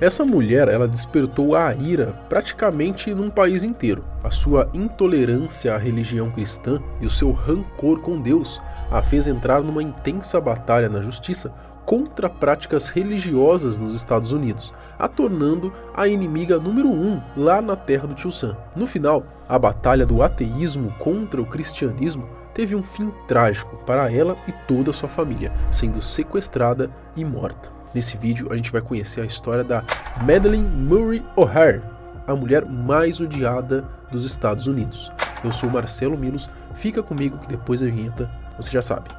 Essa mulher, ela despertou a ira praticamente num país inteiro. A sua intolerância à religião cristã e o seu rancor com Deus a fez entrar numa intensa batalha na justiça contra práticas religiosas nos Estados Unidos, a tornando a inimiga número 1 lá na terra do Tio Sam. No final, a batalha do ateísmo contra o cristianismo teve um fim trágico para ela e toda a sua família, sendo sequestrada e morta. Nesse vídeo a gente vai conhecer a história da Madeleine Murray O'Hair, a mulher mais odiada dos Estados Unidos. Eu sou Marcelo Milos, fica comigo que depois da vinheta você já sabe.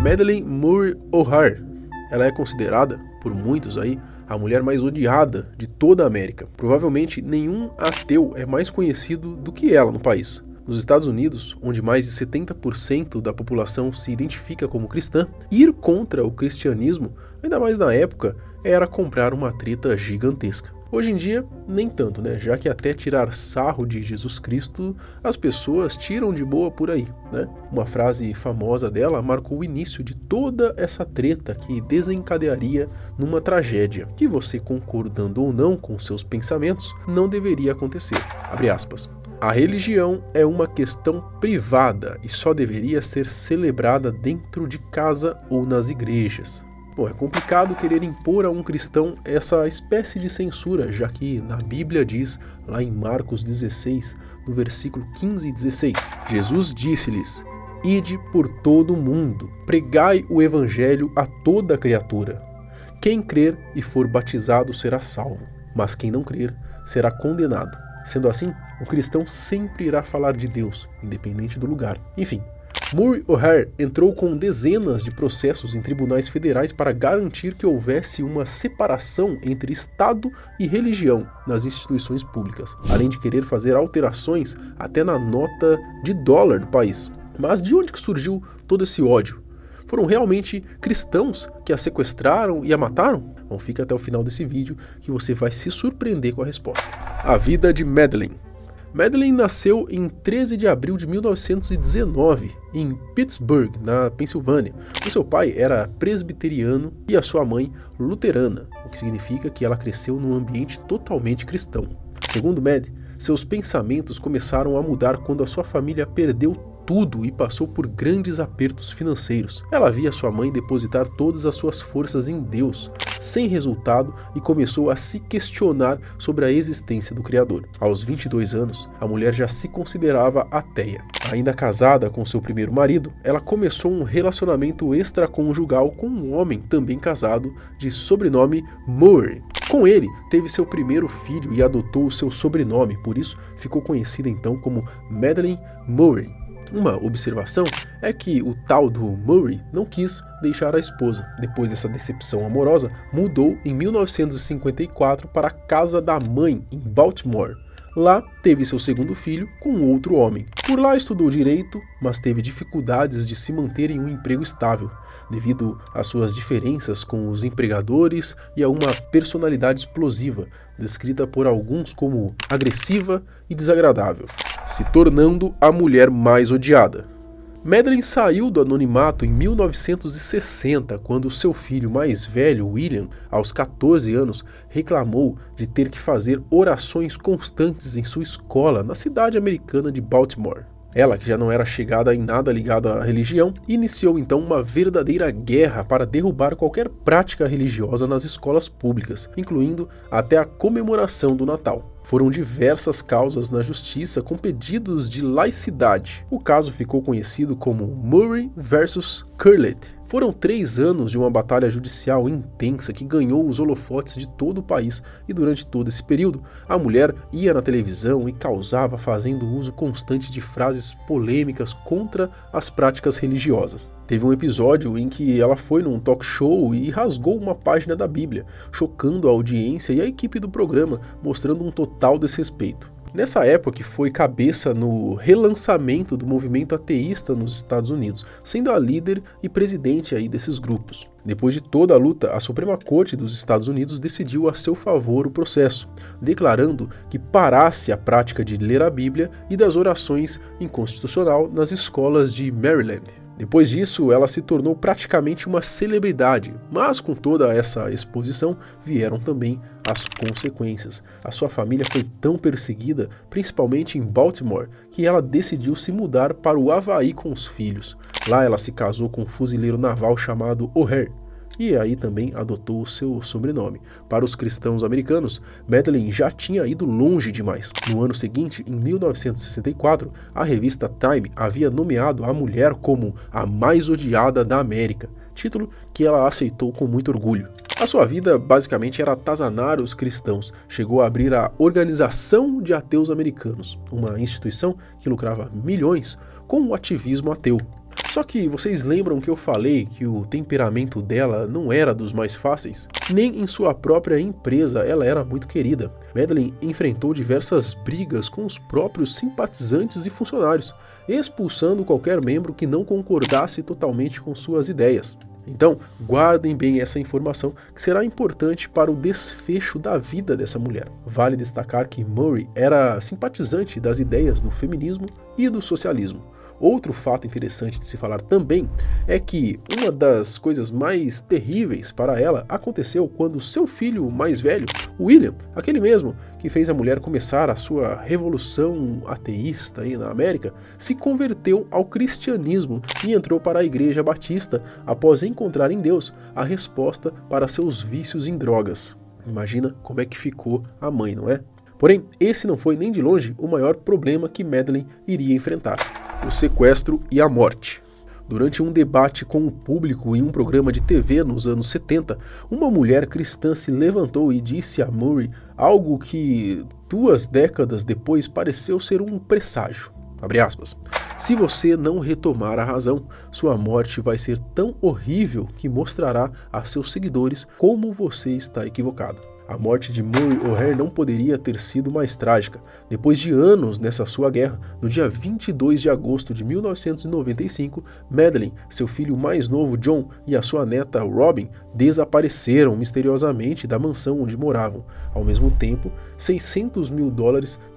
Madeleine Murray O'Hair, ela é considerada, por muitos aí, a mulher mais odiada de toda a América. Provavelmente nenhum ateu é mais conhecido do que ela no país. Nos Estados Unidos, onde mais de 70% da população se identifica como cristã, ir contra o cristianismo, ainda mais na época, era comprar uma treta gigantesca. Hoje em dia, nem tanto, né? Já que até tirar sarro de Jesus Cristo, as pessoas tiram de boa por aí, né? Uma frase famosa dela marcou o início de toda essa treta que desencadearia numa tragédia, que você, concordando ou não com seus pensamentos, não deveria acontecer. Abre aspas. A religião é uma questão privada e só deveria ser celebrada dentro de casa ou nas igrejas. Bom, é complicado querer impor a um cristão essa espécie de censura, já que na Bíblia diz, lá em Marcos 16, no versículo 15 e 16, Jesus disse-lhes: Ide por todo o mundo, pregai o evangelho a toda criatura. Quem crer e for batizado será salvo, mas quem não crer será condenado. Sendo assim, o cristão sempre irá falar de Deus, independente do lugar. Enfim, Murray O'Hair entrou com dezenas de processos em tribunais federais para garantir que houvesse uma separação entre Estado e religião nas instituições públicas, além de querer fazer alterações até na nota de dólar do país. Mas de onde que surgiu todo esse ódio? Foram realmente cristãos que a sequestraram e a mataram? Bom, fica até o final desse vídeo que você vai se surpreender com a resposta. A vida de Madeleine. Madeleine nasceu em 13 de abril de 1919, em Pittsburgh, na Pensilvânia. O seu pai era presbiteriano e a sua mãe luterana, o que significa que ela cresceu num ambiente totalmente cristão. Segundo Mad, seus pensamentos começaram a mudar quando a sua família perdeu tudo e passou por grandes apertos financeiros. Ela via sua mãe depositar todas as suas forças em Deus, sem resultado, e começou a se questionar sobre a existência do Criador. Aos 22 anos, a mulher já se considerava ateia. Ainda casada com seu primeiro marido, ela começou um relacionamento extraconjugal com um homem também casado, de sobrenome Murray. Com ele, teve seu primeiro filho e adotou o seu sobrenome, por isso ficou conhecida então como Madeleine Murray. Uma observação é que o tal do Murray não quis deixar a esposa. Depois dessa decepção amorosa, mudou em 1954 para a casa da mãe, em Baltimore. Lá teve seu segundo filho com outro homem. Por lá estudou direito, mas teve dificuldades de se manter em um emprego estável, devido às suas diferenças com os empregadores e a uma personalidade explosiva, descrita por alguns como agressiva e desagradável, se tornando a mulher mais odiada. Madeleine saiu do anonimato em 1960, quando seu filho mais velho, William, aos 14 anos, reclamou de ter que fazer orações constantes em sua escola na cidade americana de Baltimore. Ela, que já não era chegada em nada ligado à religião, iniciou então uma verdadeira guerra para derrubar qualquer prática religiosa nas escolas públicas, incluindo até a comemoração do Natal. Foram diversas causas na justiça com pedidos de laicidade. O caso ficou conhecido como Murray vs. Curlett. Foram 3 anos de uma batalha judicial intensa que ganhou os holofotes de todo o país, e durante todo esse período, a mulher ia na televisão e causava fazendo uso constante de frases polêmicas contra as práticas religiosas. Teve um episódio em que ela foi num talk show e rasgou uma página da Bíblia, chocando a audiência e a equipe do programa, mostrando um total desrespeito. Nessa época que foi cabeça no relançamento do movimento ateísta nos Estados Unidos, sendo a líder e presidente aí desses grupos. Depois de toda a luta, a Suprema Corte dos Estados Unidos decidiu a seu favor o processo, declarando que parasse a prática de ler a Bíblia e das orações inconstitucional nas escolas de Maryland. Depois disso, ela se tornou praticamente uma celebridade, mas com toda essa exposição vieram também as consequências. A sua família foi tão perseguida, principalmente em Baltimore, que ela decidiu se mudar para o Havaí com os filhos. Lá ela se casou com um fuzileiro naval chamado O'Hare, e aí também adotou o seu sobrenome. Para os cristãos americanos, Madeleine já tinha ido longe demais. No ano seguinte, em 1964, a revista Time havia nomeado a mulher como a mais odiada da América, título que ela aceitou com muito orgulho. A sua vida basicamente era atazanar os cristãos. Chegou a abrir a Organização de Ateus Americanos, uma instituição que lucrava milhões com o ativismo ateu. Só que vocês lembram que eu falei que o temperamento dela não era dos mais fáceis? Nem em sua própria empresa ela era muito querida. Madeleine enfrentou diversas brigas com os próprios simpatizantes e funcionários, expulsando qualquer membro que não concordasse totalmente com suas ideias. Então, guardem bem essa informação que será importante para o desfecho da vida dessa mulher. Vale destacar que Murray era simpatizante das ideias do feminismo e do socialismo. Outro fato interessante de se falar também é que uma das coisas mais terríveis para ela aconteceu quando seu filho mais velho, William, aquele mesmo que fez a mulher começar a sua revolução ateísta aí na América, se converteu ao cristianismo e entrou para a Igreja Batista após encontrar em Deus a resposta para seus vícios em drogas. Imagina como é que ficou a mãe, não é? Porém, esse não foi nem de longe o maior problema que Madeleine iria enfrentar: o sequestro e a morte. Durante um debate com o público em um programa de TV nos anos 70, uma mulher cristã se levantou e disse a Murray algo que 2 décadas depois pareceu ser um presságio. Abre aspas. Se você não retomar a razão, sua morte vai ser tão horrível que mostrará a seus seguidores como você está equivocado. A morte de Murray O'Hare não poderia ter sido mais trágica. Depois de anos nessa sua guerra, no dia 22 de agosto de 1995, Madeleine, seu filho mais novo John e a sua neta Robin desapareceram misteriosamente da mansão onde moravam. Ao mesmo tempo, $600 mil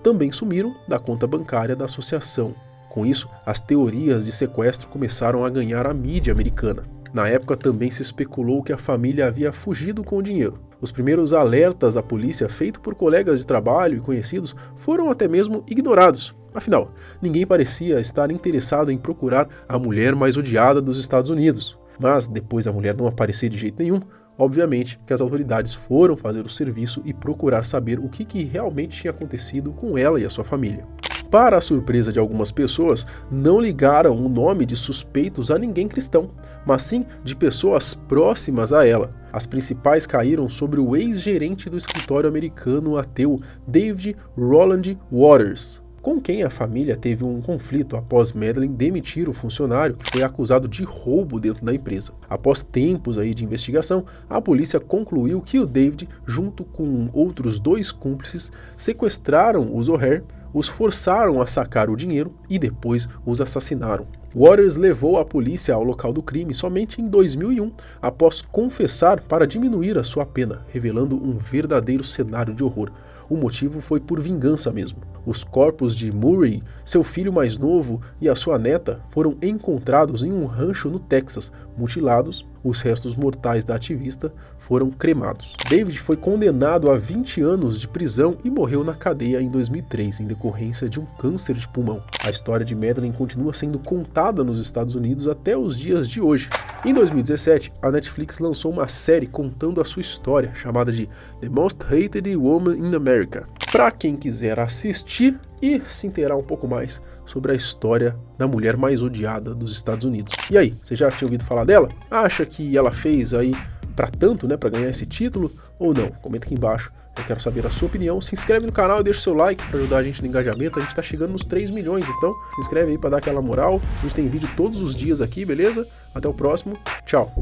também sumiram da conta bancária da associação. Com isso, as teorias de sequestro começaram a ganhar a mídia americana. Na época também se especulou que a família havia fugido com o dinheiro. Os primeiros alertas à polícia feitos por colegas de trabalho e conhecidos foram até mesmo ignorados. Afinal, ninguém parecia estar interessado em procurar a mulher mais odiada dos Estados Unidos. Mas depois da mulher não aparecer de jeito nenhum, obviamente que as autoridades foram fazer o serviço e procurar saber o que realmente tinha acontecido com ela e a sua família. Para a surpresa de algumas pessoas, não ligaram o nome de suspeitos a ninguém cristão, mas sim de pessoas próximas a ela. As principais caíram sobre o ex-gerente do escritório americano ateu David Roland Waters, com quem a família teve um conflito após Madeleine demitir o funcionário que foi acusado de roubo dentro da empresa. Após tempos de investigação, a polícia concluiu que o David, junto com outros 2 cúmplices, sequestraram os O'Hare, os forçaram a sacar o dinheiro e depois os assassinaram. Waters levou a polícia ao local do crime somente em 2001, após confessar para diminuir a sua pena, revelando um verdadeiro cenário de horror. O motivo foi por vingança mesmo. Os corpos de Murray, seu filho mais novo e a sua neta foram encontrados em um rancho no Texas, mutilados. Os restos mortais da ativista foram cremados. David foi condenado a 20 anos de prisão e morreu na cadeia em 2003, em decorrência de um câncer de pulmão. A história de Madeleine continua sendo contada nos Estados Unidos até os dias de hoje. Em 2017, a Netflix lançou uma série contando a sua história, chamada de The Most Hated Woman in America, para quem quiser assistir e se inteirar um pouco mais sobre a história da mulher mais odiada dos Estados Unidos. E aí, você já tinha ouvido falar dela? Acha que ela fez aí para tanto, para ganhar esse título ou não? Comenta aqui embaixo. Eu quero saber a sua opinião. Se inscreve no canal e deixa o seu like para ajudar a gente no engajamento. A gente tá chegando nos 3 milhões, então se inscreve aí para dar aquela moral. A gente tem vídeo todos os dias aqui, beleza? Até o próximo. Tchau.